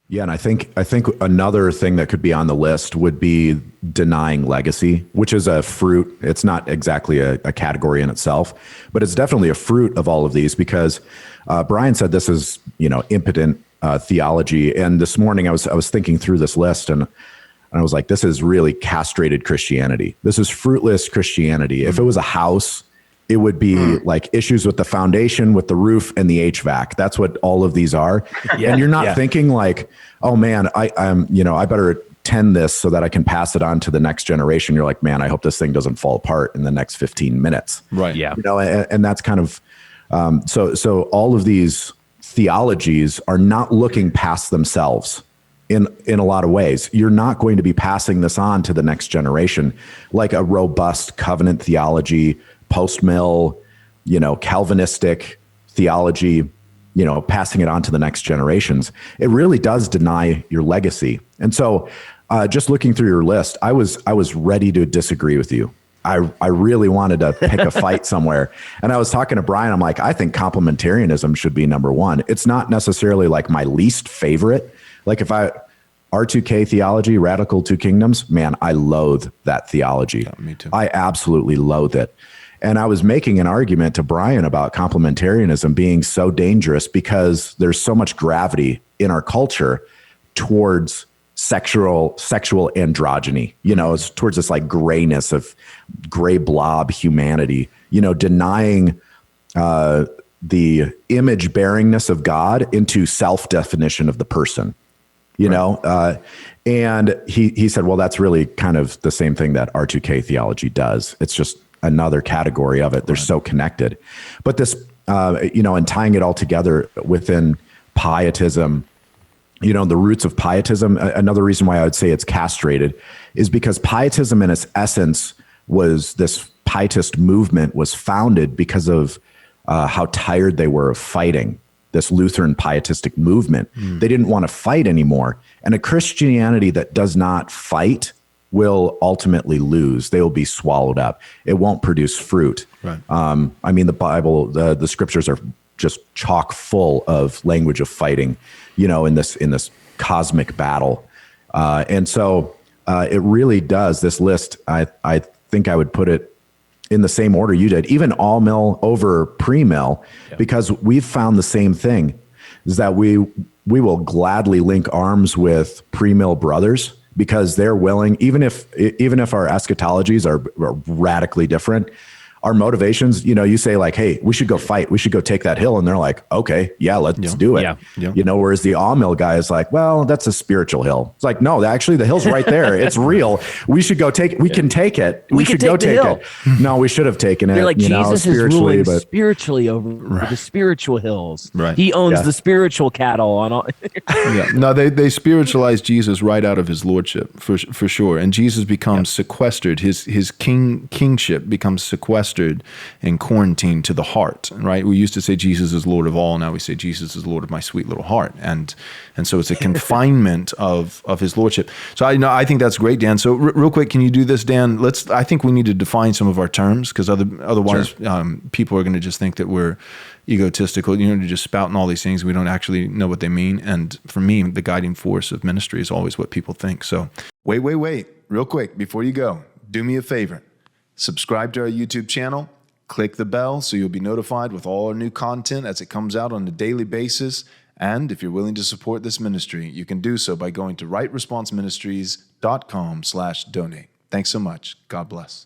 Yeah, and I think another thing that could be on the list would be denying legacy, which is a fruit. It's not exactly a category in itself, but it's definitely a fruit of all of these because Brian said this is, impotent theology. And this morning I was thinking through this list and I was like, this is really castrated Christianity. This is fruitless Christianity. If it was a house, it would be like issues with the foundation, with the roof, and the HVAC. That's what all of these are. And you're not thinking like, oh man, I better tend this so that I can pass it on to the next generation. You're like, man, I hope this thing doesn't fall apart in the next 15 minutes. Right. Yeah. And that's kind of, so all of these theologies are not looking past themselves in a lot of ways. You're not going to be passing this on to the next generation like a robust covenant theology, post-mill, Calvinistic theology, passing it on to the next generations. It really does deny your legacy. And so just looking through your list, I was ready to disagree with you. I really wanted to pick a fight somewhere. And I was talking to Brian, I'm like, I think complementarianism should be number one. It's not necessarily like my least favorite. Like if R2K theology, radical two kingdoms, man, I loathe that theology. Yeah, me too. I absolutely loathe it. And I was making an argument to Brian about complementarianism being so dangerous because there's so much gravity in our culture towards sexual androgyny, it's towards this like grayness of gray blob humanity, denying the image bearingness of God into self-definition of the person, and he said, well, that's really kind of the same thing that R2K theology does. It's just another category of it. They're so connected. But this, and tying it all together within pietism, the roots of pietism, another reason why I would say it's castrated is because pietism in its essence was this pietist movement was founded because of how tired they were of fighting. This Lutheran pietistic movement. They didn't want to fight anymore. And a Christianity that does not fight will ultimately lose. They will be swallowed up. It won't produce fruit. Right. The Bible, the scriptures are just chock full of language of fighting, in this cosmic battle. And so it really does. This list, I think I would put it in the same order you did, even all mill over pre-mill, because we've found the same thing, is that we will gladly link arms with pre-mill brothers because they're willing, even if our eschatologies are radically different, our motivations, you say like, hey, we should go fight. We should go take that hill. And they're like, okay, yeah, let's do it. Yeah. Whereas the all-mill guy is like, well, that's a spiritual hill. It's like, no, actually the hill's right there. It's real. We should go take it. We can take it. We should go take it. No, we should have taken it. They're like, Jesus is ruling spiritually over the spiritual hills. Right. He owns the spiritual cattle on all. No, they spiritualize Jesus right out of his lordship for sure. And Jesus becomes sequestered. His kingship becomes sequestered and quarantined to the heart, right? We used to say Jesus is Lord of all. Now we say Jesus is Lord of my sweet little heart. And so it's a confinement of his lordship. So I think that's great, Dan. So real quick, can you do this, Dan? I think we need to define some of our terms because otherwise people are going to just think that we're egotistical, just spouting all these things. We don't actually know what they mean. And for me, the guiding force of ministry is always what people think. So wait, real quick, before you go, do me a favor. Subscribe to our YouTube channel, click the bell so you'll be notified with all our new content as it comes out on a daily basis. And if you're willing to support this ministry, you can do so by going to rightresponseministries.com/donate. Thanks so much. God bless.